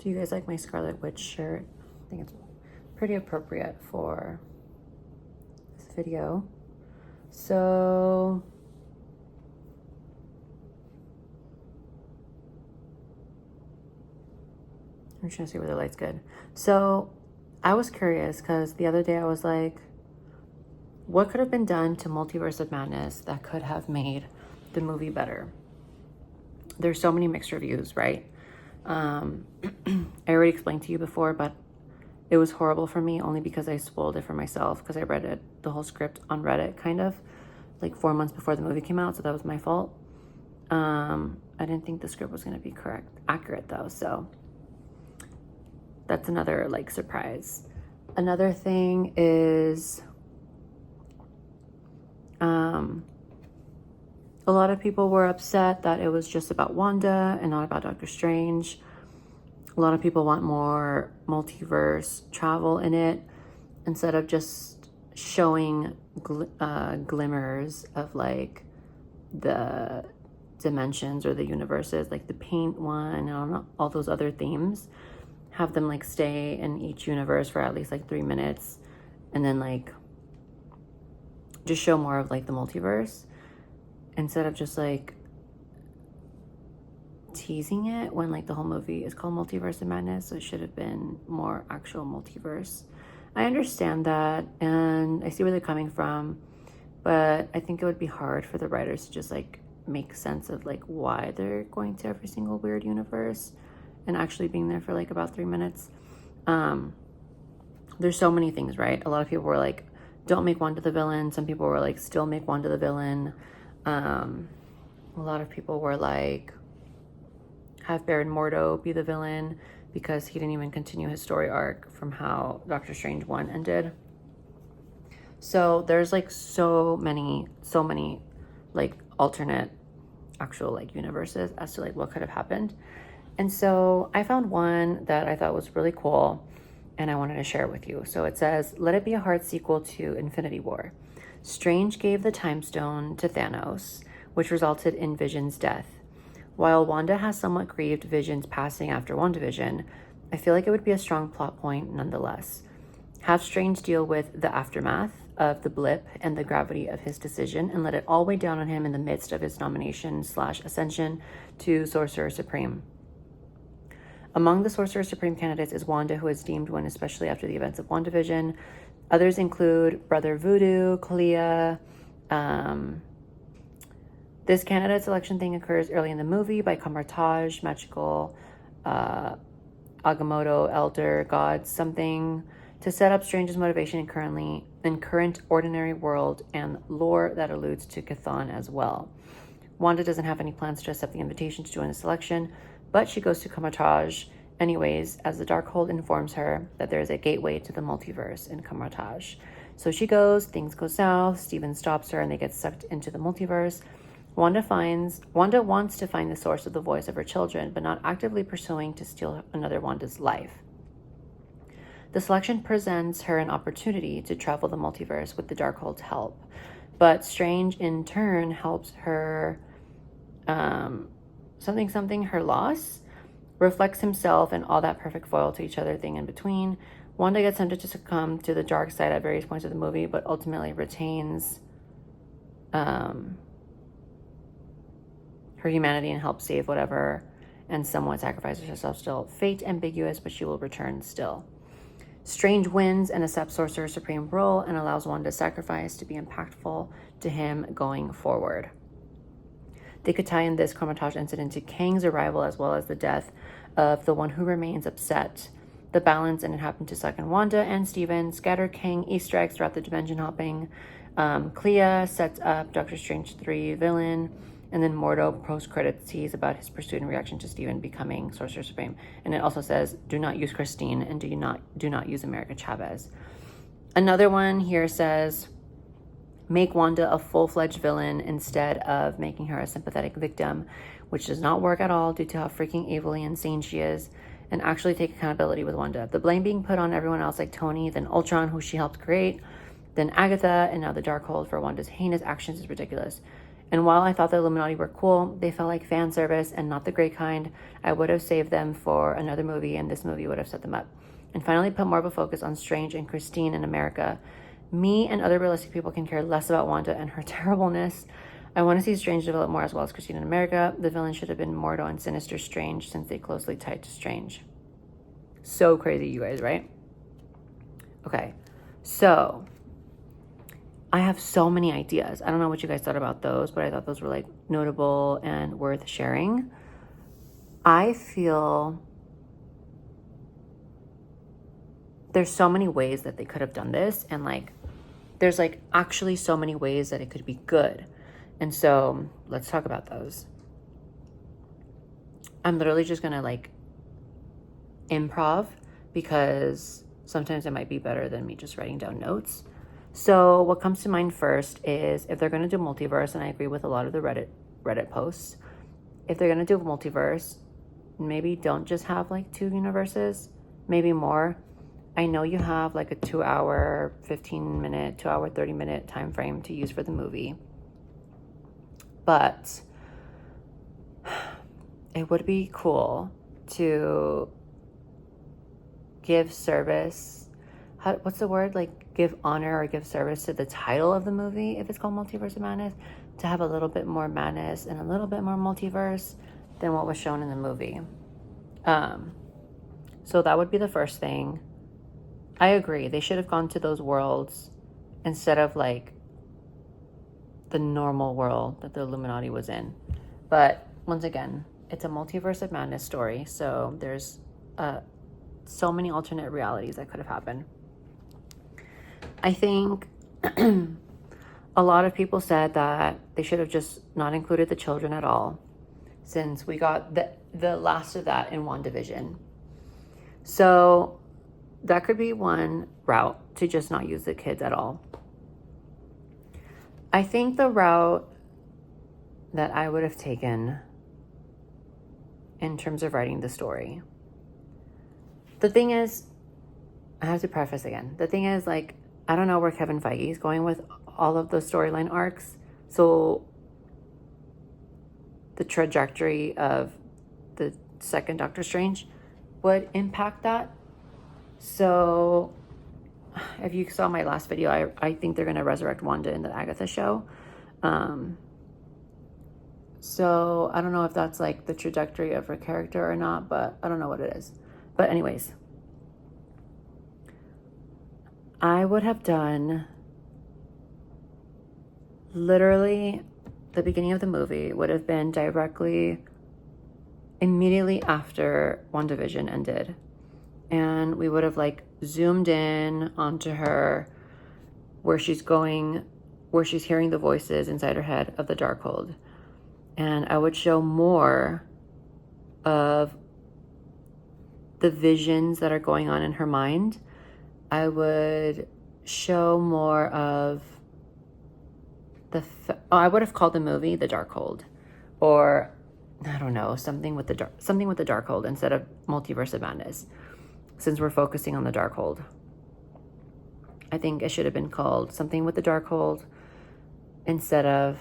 Do you guys like my Scarlet Witch shirt? I think it's pretty appropriate for this video. So I'm trying to see where the light's good. So I was curious because the other day I was like, what could have been done to Multiverse of Madness that could have made the movie better? There's so many mixed reviews, right? I already explained to you before, but it was horrible for me only because I spoiled it for myself because I read the whole script on Reddit kind of like 4 months before the movie came out, so that was my fault. I didn't think the script was going to be accurate though, so that's another like surprise. Another thing is a lot of people were upset that it was just about Wanda and not about Doctor Strange. A lot of people want more multiverse travel in it instead of just showing glimmers of like the dimensions or the universes, like the paint one and all those other themes. Have them like stay in each universe for at least like 3 minutes and then like just show more of like the multiverse instead of just like teasing it when like the whole movie is called Multiverse of Madness, so it should have been more actual multiverse. I understand that and I see where they're coming from, but I think it would be hard for the writers to just like make sense of like why they're going to every single weird universe and actually being there for like about 3 minutes. There's so many things, right? A lot of people were like, don't make Wanda the villain. Some people were like, still make Wanda the villain. A lot of people were like, have Baron Mordo be the villain because he didn't even continue his story arc from how Doctor Strange 1 ended. So there's like so many like alternate actual like universes as to like what could have happened. And so I found one that I thought was really cool and I wanted to share it with you. So it says, let it be a hard sequel to Infinity War. Strange gave the Time Stone to Thanos, which resulted in Vision's death. While Wanda has somewhat grieved Vision's passing after WandaVision, I feel like it would be a strong plot point nonetheless. Have Strange deal with the aftermath of the blip and the gravity of his decision and let it all weigh down on him in the midst of his nomination/ascension to Sorcerer Supreme. Among the Sorcerer Supreme candidates is Wanda, who is deemed one, especially after the events of WandaVision. Others include Brother Voodoo, Clea. This candidate selection thing occurs early in the movie by Kamar-Taj, magical, Agamotto, elder, god, something to set up Strange's motivation in current ordinary world and lore that alludes to Chthon as well. Wanda doesn't have any plans to accept the invitation to join the selection, but she goes to Kamar-Taj anyways, as the Darkhold informs her that there is a gateway to the multiverse in Kamar-Taj. So she goes, things go south, Steven stops her, and they get sucked into the multiverse. Wanda wants to find the source of the voice of her children, but not actively pursuing to steal another Wanda's life. The selection presents her an opportunity to travel the multiverse with the Darkhold's help, but Strange in turn helps her her loss, reflects himself and all that perfect foil to each other thing in between. Wanda gets tempted to succumb to the dark side at various points of the movie, but ultimately retains her humanity and helps save whatever, and somewhat sacrifices herself still. Fate ambiguous, but she will return still. Strange wins and accepts Sorcerer Supreme role and allows Wanda's sacrifice to be impactful to him going forward. They could tie in this Kamar-Taj incident to Kang's arrival as well as the death of the one who remains upset. The balance and it happened to suck in Wanda and Steven scattered Kang Easter eggs throughout the dimension hopping. Clea sets up Doctor Strange 3 villain, and then Mordo post-credits tease about his pursuit and reaction to Steven becoming Sorcerer Supreme. And it also says, do not use Christine and do not use America Chavez. Another one here says, make Wanda a full-fledged villain instead of making her a sympathetic victim, which does not work at all due to how freaking evilly insane she is, and actually take accountability with Wanda. The blame being put on everyone else like Tony, then Ultron, who she helped create, then Agatha, and now the Darkhold for Wanda's heinous actions is ridiculous. And while I thought the Illuminati were cool, they felt like fan service and not the great kind. I would have saved them for another movie, and this movie would have set them up. And finally put more of a focus on Strange and Christine in America. Me and other realistic people can care less about Wanda and her terribleness. I want to see Strange develop more as well as Christine in America. The villain should have been Mordo and Sinister Strange since they closely tied to Strange. So crazy, you guys, right? Okay, so I have so many ideas. I don't know what you guys thought about those, but I thought those were like notable and worth sharing. I feel there's so many ways that they could have done this, and like there's like actually so many ways that it could be good. And so let's talk about those. I'm literally just gonna like improv because sometimes it might be better than me just writing down notes. So what comes to mind first is if they're going to do multiverse, and I agree with a lot of the Reddit posts, if they're going to do multiverse, maybe don't just have like 2 universes, maybe more. I know you have like a 2 hour, 15 minute, 2 hour, 30 minute time frame to use for the movie, but it would be cool to give service. What's the word? Like give honor or give service to the title of the movie if it's called Multiverse of Madness, to have a little bit more madness and a little bit more multiverse than what was shown in the movie. So that would be the first thing. I agree. They should have gone to those worlds instead of like the normal world that the Illuminati was in. But once again, it's a Multiverse of Madness story, so there's so many alternate realities that could have happened. I think a lot of people said that they should have just not included the children at all, since we got the last of that in WandaVision. So that could be one route, to just not use the kids at all. I think the route that I would have taken in terms of writing the story, the thing is, I have to preface again, the thing is, like, I don't know where Kevin Feige is going with all of those storyline arcs. So the trajectory of the second Doctor Strange would impact that. So if you saw my last video, I think they're going to resurrect Wanda in the Agatha show. So I don't know if that's like the trajectory of her character or not, but I don't know what it is. But anyways, I would have done literally the beginning of the movie would have been directly immediately after WandaVision ended. And we would have like zoomed in onto her where she's going, where she's hearing the voices inside her head of the Darkhold. And I would show more of the visions that are going on in her mind. I would show more of I would have called the movie The Darkhold, or I don't know, something with the Darkhold instead of Multiverse of Madness, since we're focusing on the Darkhold. I think it should have been called something with the Darkhold instead of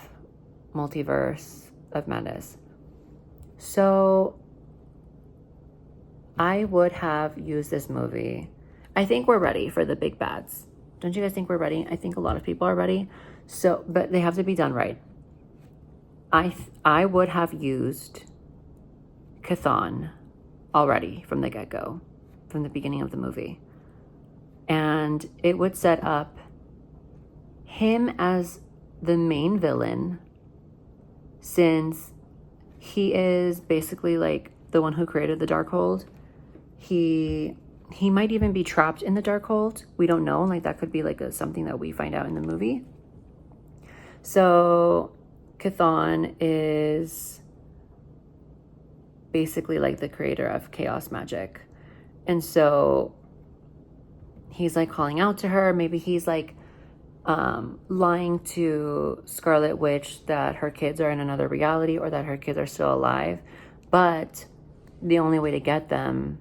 Multiverse of Madness. So I would have used this movie. I think we're ready for the big bads. Don't you guys think we're ready? I think a lot of people are ready. So, but they have to be done right. I would have used Chthon already from the get-go, from the beginning of the movie. And it would set up him as the main villain, since he is basically like the one who created the Darkhold. He might even be trapped in the Darkhold. We don't know. Like, that could be like something that we find out in the movie. So Chthon is basically like the creator of chaos magic. And so he's like calling out to her. Maybe he's like lying to Scarlet Witch that her kids are in another reality, or that her kids are still alive. But the only way to get them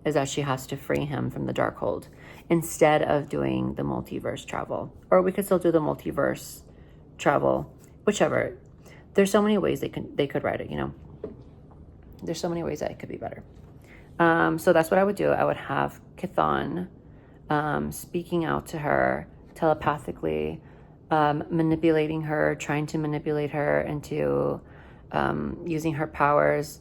is that she has to free him from the Darkhold instead of doing the multiverse travel. Or we could still do the multiverse travel, whichever. there's so many ways they could write it, you know. There's so many ways that it could be better. So that's what I would do. I would have Chthon speaking out to her telepathically, manipulating her, trying to manipulate her into using her powers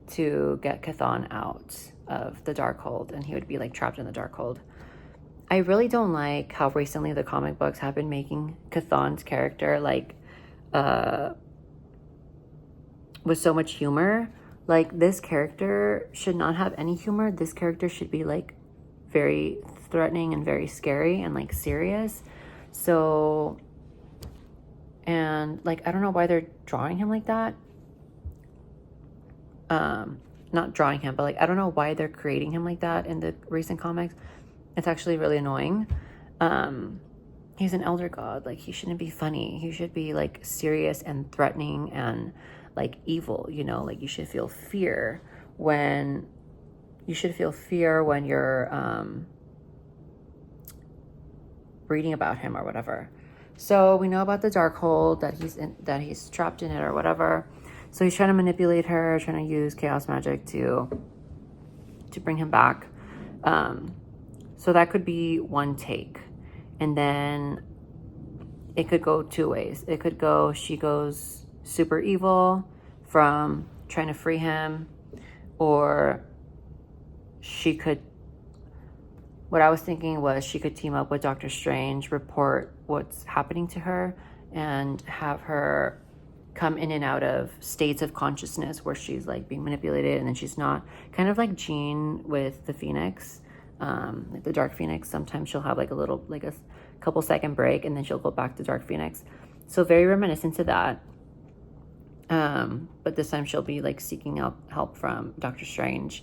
to get Chthon out of the Darkhold, and he would be like trapped in the Darkhold. I really don't like how recently the comic books have been making Chthon's character like with so much humor. Like, this character should not have any humor. This character should be like very threatening and very scary and like serious. So, and like, I don't know why they're drawing him like that. Not drawing him, but like, I don't know why they're creating him like that in the recent comics. It's actually really annoying. He's an elder god. Like, he shouldn't be funny. He should be like serious and threatening and like evil, you know. Like, you should feel fear when you're reading about him or whatever. So we know about the Darkhold, that he's trapped in it or whatever. So he's trying to manipulate her, trying to use chaos magic to bring him back. So that could be one take. And then it could go two ways. It could go, she goes super evil from trying to free him, or she could, what I was thinking was she could team up with Doctor Strange, report what's happening to her, and have her come in and out of states of consciousness where she's like being manipulated and then she's not. Kind of like Jean with the Phoenix, like the Dark Phoenix. Sometimes she'll have like a couple second break and then she'll go back to Dark Phoenix. So very reminiscent to that. But this time she'll be like seeking out help from Doctor Strange.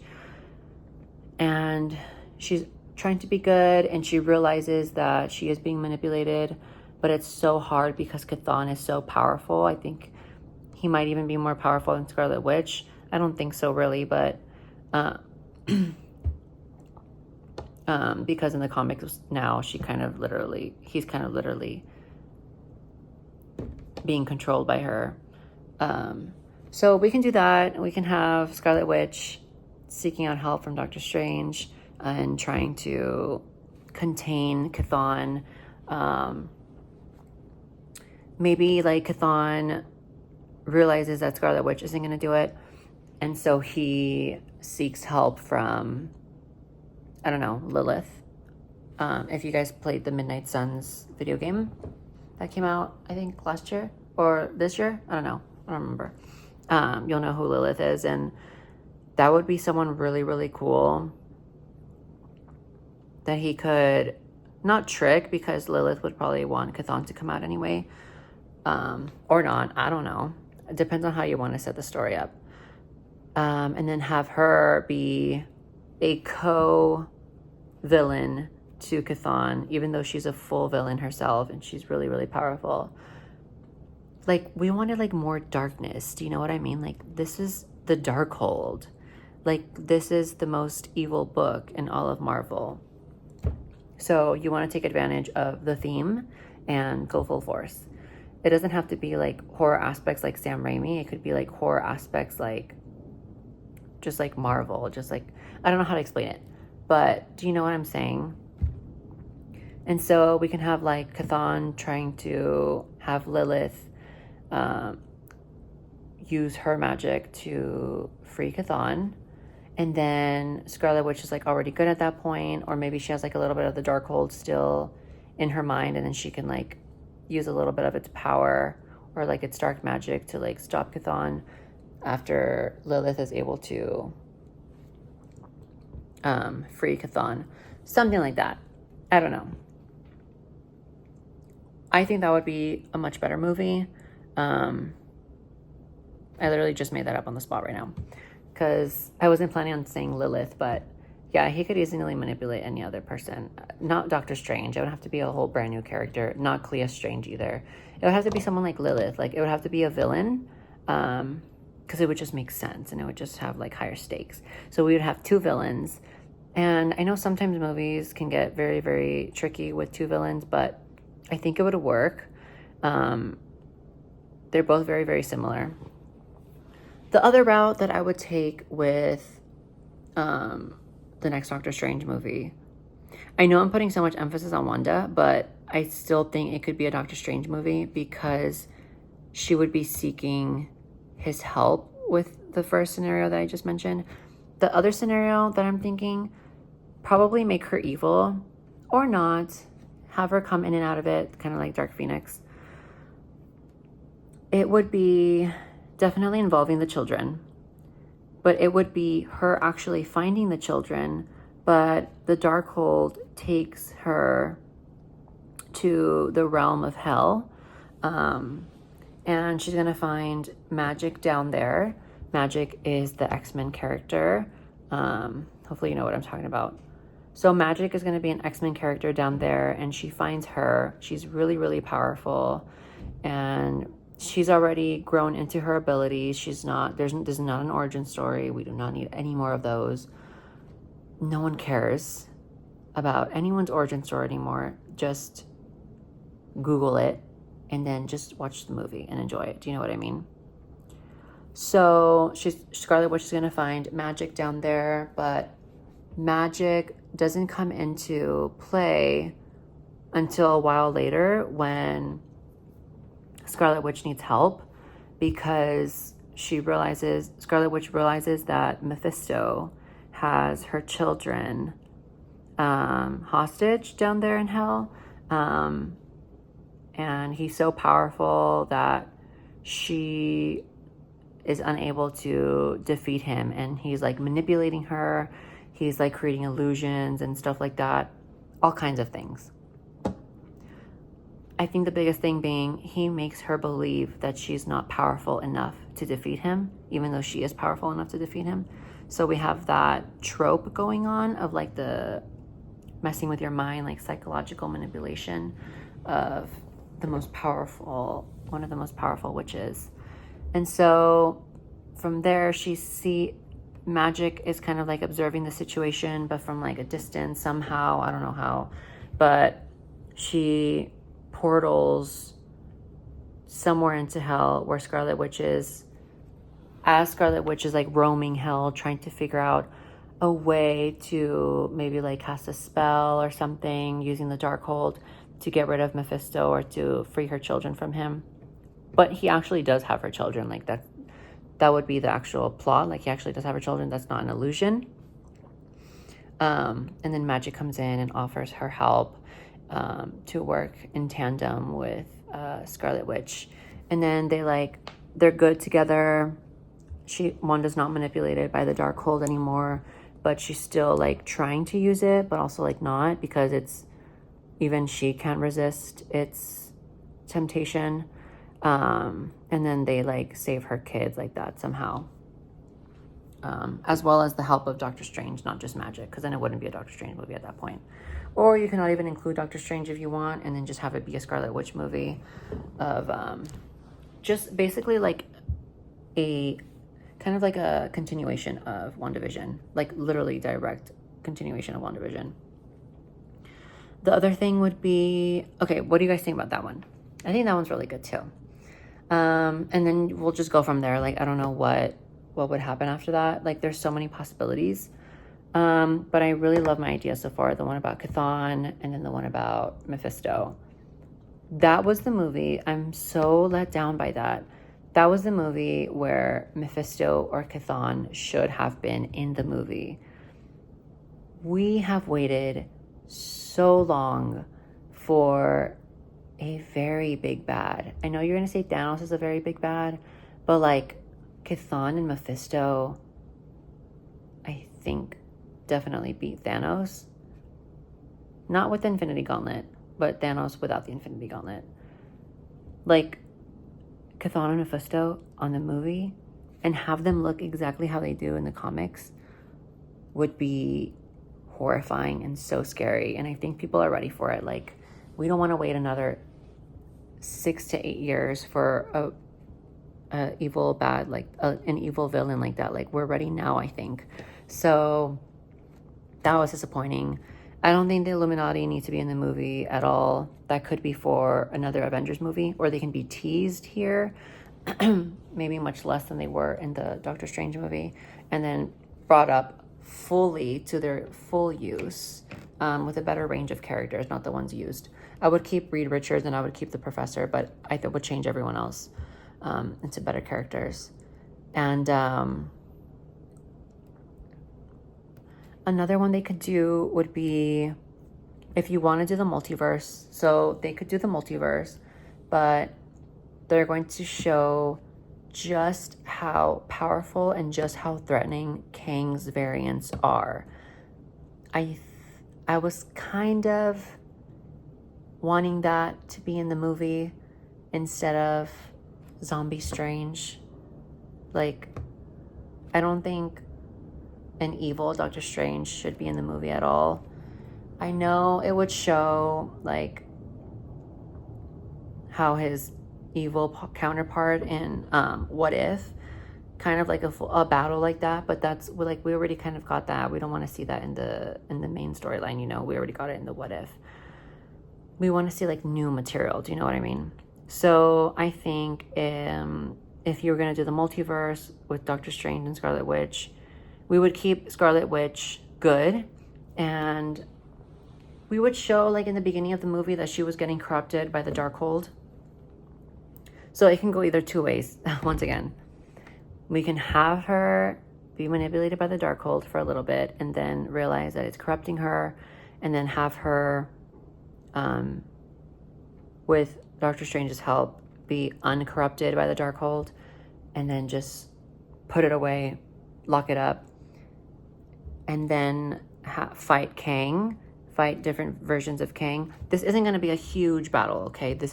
And she's trying to be good, and she realizes that she is being manipulated, but it's so hard because Chthon is so powerful. I think he might even be more powerful than Scarlet Witch. I don't think so really, but because in the comics now he's kind of literally being controlled by her. So we can do that. We can have Scarlet Witch seeking out help from Doctor Strange and trying to contain Chthon. Maybe like Chthon realizes that Scarlet Witch isn't going to do it, and so he seeks help from, I don't know, Lilith. If you guys played the Midnight Suns video game that came out, I think last year or this year, I don't know, I don't remember. You'll know who Lilith is, and that would be someone really, really cool that he could not trick, because Lilith would probably want Chthon to come out anyway, or not, I don't know. It depends on how you want to set the story up. And then have her be a co-villain to Chthon, even though she's a full villain herself and she's really, really powerful. Like, we wanted like more darkness. Do you know what I mean? Like, this is the Darkhold. Like, this is the most evil book in all of Marvel. So you want to take advantage of the theme and go full force. It doesn't have to be like horror aspects like Sam Raimi. It could be like horror aspects like just like Marvel. Just like, I don't know how to explain it, but do you know what I'm saying? And so we can have like Chthon trying to have Lilith use her magic to free Chthon. And then Scarlet Witch is like already good at that point, or maybe she has like a little bit of the Darkhold still in her mind, and then she can like use a little bit of its power or like its dark magic to like stop Chthon after Lilith is able to free Chthon. Something like that. I don't know. I think that would be a much better movie. I literally just made that up on the spot right now, because I wasn't planning on saying Lilith, but yeah, he could easily manipulate any other person. Not Doctor Strange. It would have to be a whole brand new character. Not Clea Strange either. It would have to be someone like Lilith. Like, it would have to be a villain, because it would just make sense, and it would just have like higher stakes. So we would have two villains. And I know sometimes movies can get very, very tricky with two villains, but I think it would work. They're both very, very similar. The other route that I would take with the next Doctor Strange movie, I know I'm putting so much emphasis on Wanda, but I still think it could be a Doctor Strange movie because she would be seeking his help with the first scenario that I just mentioned. The other scenario that I'm thinking, probably make her evil or not, have her come in and out of it, kind of like Dark Phoenix. It would be definitely involving the children, but it would be her actually finding the children, but the Darkhold takes her to the realm of hell, and she's gonna find Magyk down there. Magyk is the X-Men character. Hopefully you know what I'm talking about. So Magyk is gonna be an X-Men character down there, and she finds her. She's really, really powerful, and she's already grown into her abilities. She's not, this is not an origin story. We do not need any more of those. No one cares about anyone's origin story anymore. Just Google it and then just watch the movie and enjoy it. Do you know what I mean? So Scarlet Witch is going to find Magyk down there, but Magyk doesn't come into play until a while later when Scarlet Witch needs help, because Scarlet Witch realizes that Mephisto has her children hostage down there in hell. And he's so powerful that she is unable to defeat him. And he's like manipulating her. He's like creating illusions and stuff like that. All kinds of things. I think the biggest thing being he makes her believe that she's not powerful enough to defeat him, even though she is powerful enough to defeat him. So we have that trope going on of like the messing with your mind, like psychological manipulation of one of the most powerful witches. And so from there, Magyk is kind of like observing the situation, but from like a distance somehow. I don't know how, but she portals somewhere into hell where Scarlet Witch is. As Scarlet Witch is like roaming hell, trying to figure out a way to maybe like cast a spell or something using the Darkhold to get rid of Mephisto or to free her children from him. But he actually does have her children. Like that would be the actual plot. Like he actually does have her children. That's not an illusion. And then Magyk comes in and offers her help to work in tandem with Scarlet Witch. And then they're good together. Wanda's not manipulated by the Darkhold anymore, but she's still like trying to use it, but also like not, because even she can't resist its temptation. And then they like save her kids like that somehow. As well as the help of Doctor Strange, not just Magyk, because then it wouldn't be a Doctor Strange movie at that point. Or you can not even include Doctor Strange if you want, and then just have it be a Scarlet Witch movie of just basically like a kind of like a continuation of WandaVision, like literally direct continuation of WandaVision. The other thing would be, okay, what do you guys think about that one? I think that one's really good too. And then we'll just go from there. Like, I don't know what would happen after that. Like, there's so many possibilities. But I really love my idea so far. The one about Chthon and then the one about Mephisto. That was the movie. I'm so let down by that. That was the movie where Mephisto or Chthon should have been in the movie. We have waited so long for a very big bad. I know you're going to say Thanos is a very big bad, but like Chthon and Mephisto, I think definitely beat Thanos. Not with the Infinity Gauntlet, but Thanos without the Infinity Gauntlet. Like, Chthon and Mephisto on the movie and have them look exactly how they do in the comics would be horrifying and so scary. And I think people are ready for it. Like, we don't want to wait another 6 to 8 years for an evil villain like that. Like, we're ready now, I think. So that was disappointing. I don't think the Illuminati need to be in the movie at all. That could be for another Avengers movie, or they can be teased here, maybe much less than they were in the Doctor Strange movie, and then brought up fully to their full use, with a better range of characters, not the ones used. I would keep Reed Richards and I would keep the Professor, but I would change everyone else into better characters. And another one they could do would be, if you want to do the multiverse, so they could do the multiverse, but they're going to show just how powerful and just how threatening Kang's variants are. I was kind of wanting that to be in the movie instead of Zombie Strange. Like, I don't think an evil Doctor Strange should be in the movie at all. I know it would show like how his evil counterpart in What If, kind of like a battle like that, but that's like, we already kind of got that. We don't want to see that in the main storyline, you know. We already got it in the What If. We want to see like new material. Do you know what I mean? So I think if you were going to do the multiverse with Doctor Strange and Scarlet Witch, we would keep Scarlet Witch good, and we would show like in the beginning of the movie that she was getting corrupted by the Darkhold. So it can go either two ways. Once again, we can have her be manipulated by the Darkhold for a little bit and then realize that it's corrupting her, and then have her, with Doctor Strange's help, be uncorrupted by the Darkhold, and then just put it away, lock it up, and then fight Kang, fight different versions of Kang. This isn't going to be a huge battle, okay? The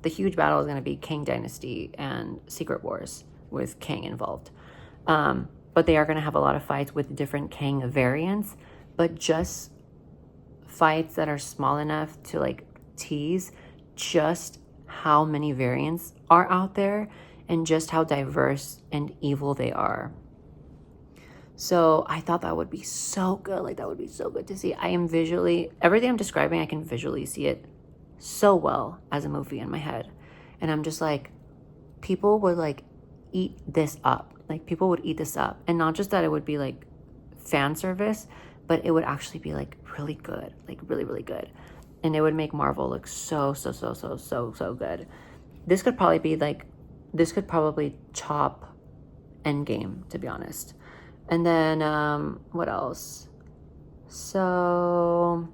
huge battle is going to be Kang Dynasty and Secret Wars with Kang involved. But they are going to have a lot of fights with different Kang variants, but just fights that are small enough to like tease just how many variants are out there and just how diverse and evil they are. So I thought that would be so good. Like, that would be so good to see. I am visually, everything I'm describing, I can visually see it so well as a movie in my head. And I'm just like, people would like eat this up. Like, people would eat this up. And not just that it would be like fan service, but it would actually be like really good. Like really, really good. And it would make Marvel look so good. This could probably chop Endgame, to be honest. And then what else? So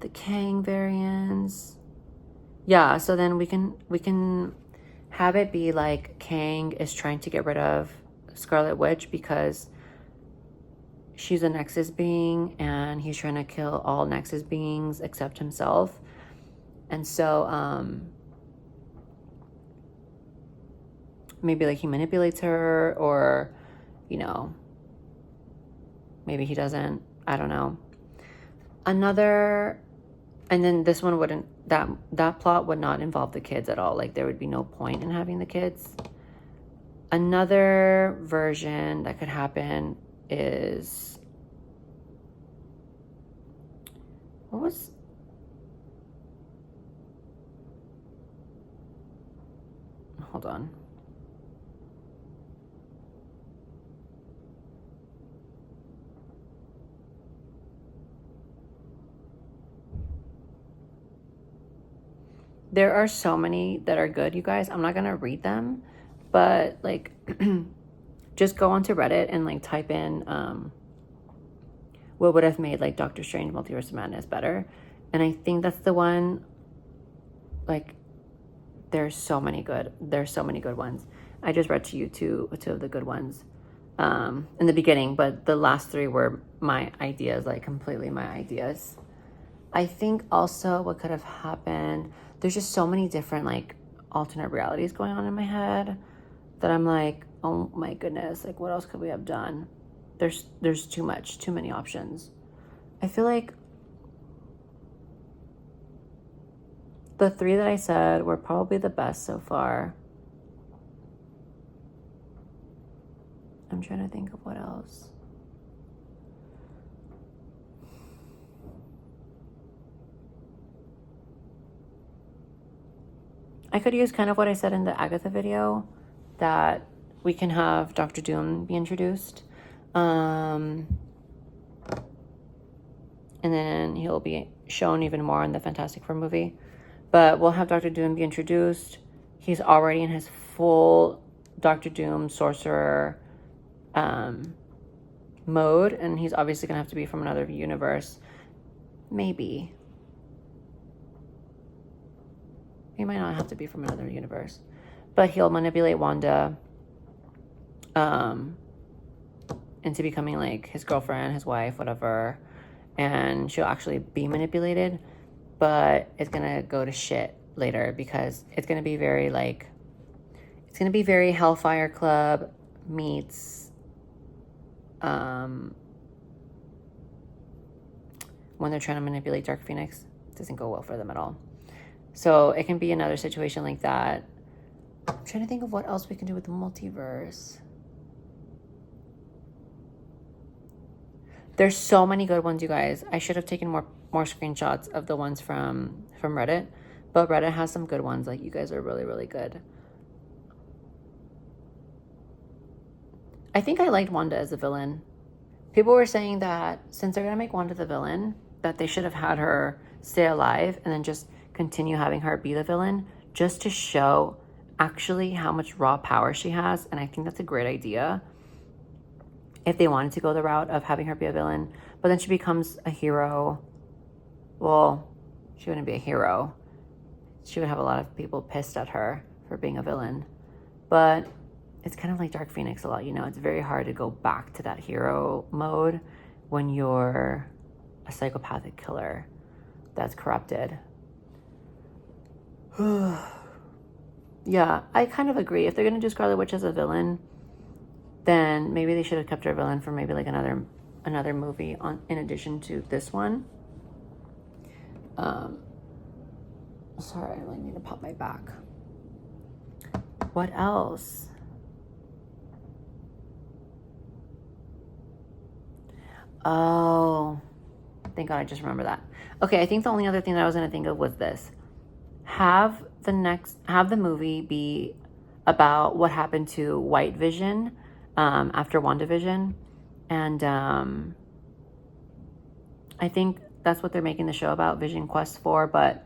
the Kang variants. Yeah, so then we can have it be like Kang is trying to get rid of Scarlet Witch because she's a Nexus being and he's trying to kill all Nexus beings except himself. And so maybe like he manipulates her, or you know, maybe he doesn't. I don't know. And then this one wouldn't, that plot would not involve the kids at all. Like, there would be no point in having the kids. Another version that could happen is, hold on. There are so many that are good, you guys. I'm not going to read them, but like just go onto Reddit and like type in what would have made like Doctor Strange Multiverse of Madness better. And I think that's the one. Like, there's so many good ones. I just read to you two of the good ones in the beginning, but the last three were my ideas, like completely my ideas. I think also what could have happened, there's just so many different like alternate realities going on in my head that I'm like, oh my goodness, like what else could we have done? There's too many options. I feel like the three that I said were probably the best so far. I'm trying to think of what else. I could use kind of what I said in the Agatha video, that we can have Doctor Doom be introduced. And then he'll be shown even more in the Fantastic Four movie. But we'll have Doctor Doom be introduced. He's already in his full Doctor Doom sorcerer mode, and he's obviously gonna have to be from another universe. Maybe. He might not have to be from another universe. But he'll manipulate Wanda into becoming like his girlfriend, his wife, whatever. And she'll actually be manipulated, but it's gonna go to shit later because it's gonna be very like, it's gonna be very Hellfire Club meets when they're trying to manipulate Dark Phoenix. It doesn't go well for them at all. So it can be another situation like that. I'm trying to think of what else we can do with the multiverse. There's so many good ones, you guys. I should have taken more screenshots of the ones from Reddit, but Reddit has some good ones. Like, you guys are really, really good. I think I liked Wanda as a villain. People were saying that since they're gonna make Wanda the villain, that they should have had her stay alive and then just continue having her be the villain, just to show actually how much raw power she has. And I think that's a great idea if they wanted to go the route of having her be a villain. But then she becomes a hero. Well, she wouldn't be a hero. She would have a lot of people pissed at her for being a villain. But it's kind of like Dark Phoenix a lot, you know? It's very hard to go back to that hero mode when you're a psychopathic killer that's corrupted. Yeah, I kind of agree. If they're going to do Scarlet Witch as a villain, then maybe they should have kept her villain for maybe like another movie on in addition to this one. Sorry, I need to pop my back. What else? Oh, thank God I just remember that. Okay, I think the only other thing that I was going to think of was this. Have the movie be about what happened to White Vision after WandaVision. And I think that's what they're making the show about, Vision Quest 4, but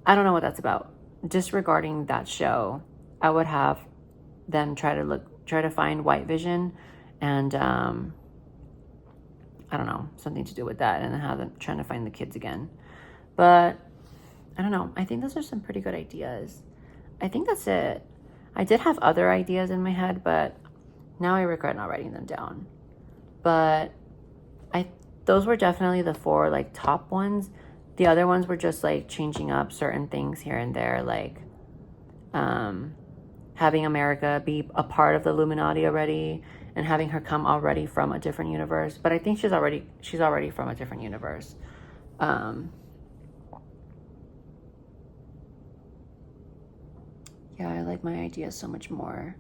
I don't know what that's about. Disregarding that show, I would have them try to find White Vision and I don't know, something to do with that, and then have them trying to find the kids again. But I don't know. I think those are some pretty good ideas. I think that's it. I did have other ideas in my head, but now I regret not writing them down. But those were definitely the 4 like top ones. The other ones were just like changing up certain things here and there, like having America be a part of the Illuminati already, and having her come already from a different universe. But I think she's already from a different universe. Yeah, I like my ideas so much more,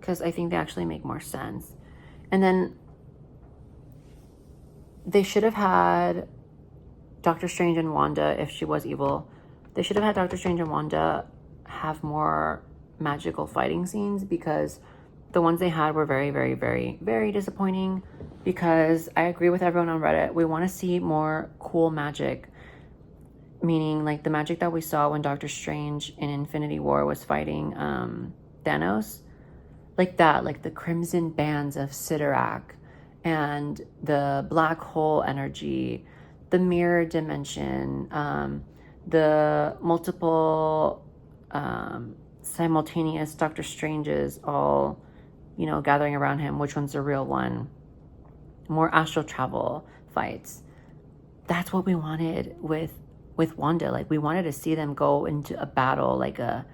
because I think they actually make more sense. And then they should have had Doctor Strange and Wanda, if she was evil, they should have had Doctor Strange and Wanda have more magical fighting scenes, because the ones they had were very, very, very, very disappointing. Because I agree with everyone on Reddit, we want to see more cool magic. Meaning, like the magic that we saw when Doctor Strange in Infinity War was fighting Thanos. Like that, like the crimson bands of Sidorak, and the black hole energy, the mirror dimension, the multiple simultaneous Doctor Stranges all, you know, gathering around him. Which one's the real one? More astral travel fights. That's what we wanted with Wanda. Like, we wanted to see them go into a battle, like a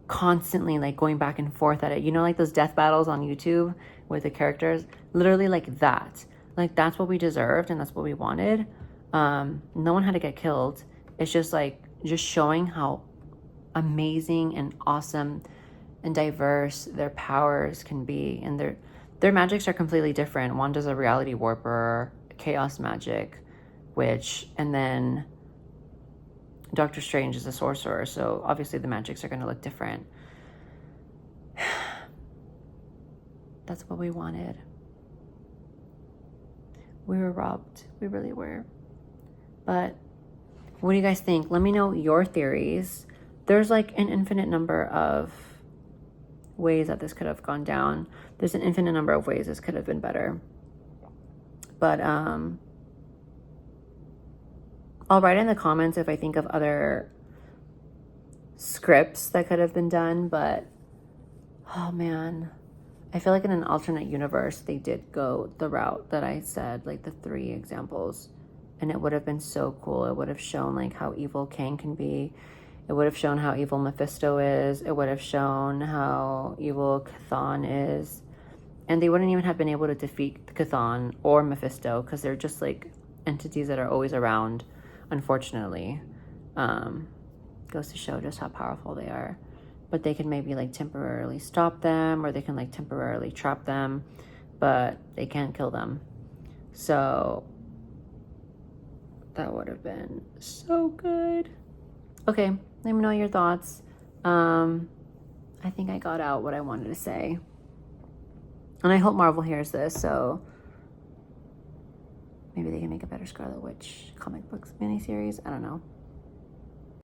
constantly like going back and forth at it, you know, like those death battles on YouTube with the characters, literally like that. Like, that's what we deserved and that's what we wanted. No one had to get killed. It's just like, just showing how amazing and awesome and diverse their powers can be, and their magics are completely different. Wanda's a reality warper, chaos magic witch, and then Doctor Strange is a sorcerer, so obviously the magics are going to look different. That's what we wanted. We were robbed. We really were. But what do you guys think? Let me know your theories. There's like an infinite number of ways that this could have gone down. There's an infinite number of ways this could have been better. But I'll write in the comments if I think of other scripts that could have been done. But oh man, I feel like in an alternate universe they did go the route that I said, like the 3 examples, and it would have been so cool. It would have shown like how evil Kang can be. It would have shown how evil Mephisto is. It would have shown how evil Chthon is. And they wouldn't even have been able to defeat Chthon or Mephisto because they're just like entities that are always around, unfortunately. Goes to show just how powerful they are. But they can maybe like temporarily stop them, or they can like temporarily trap them, but they can't kill them. So that would have been so good. Okay, let me know your thoughts. I think I got out what I wanted to say. And I hope Marvel hears this, so maybe they can make a better Scarlet Witch comic books miniseries. I don't know.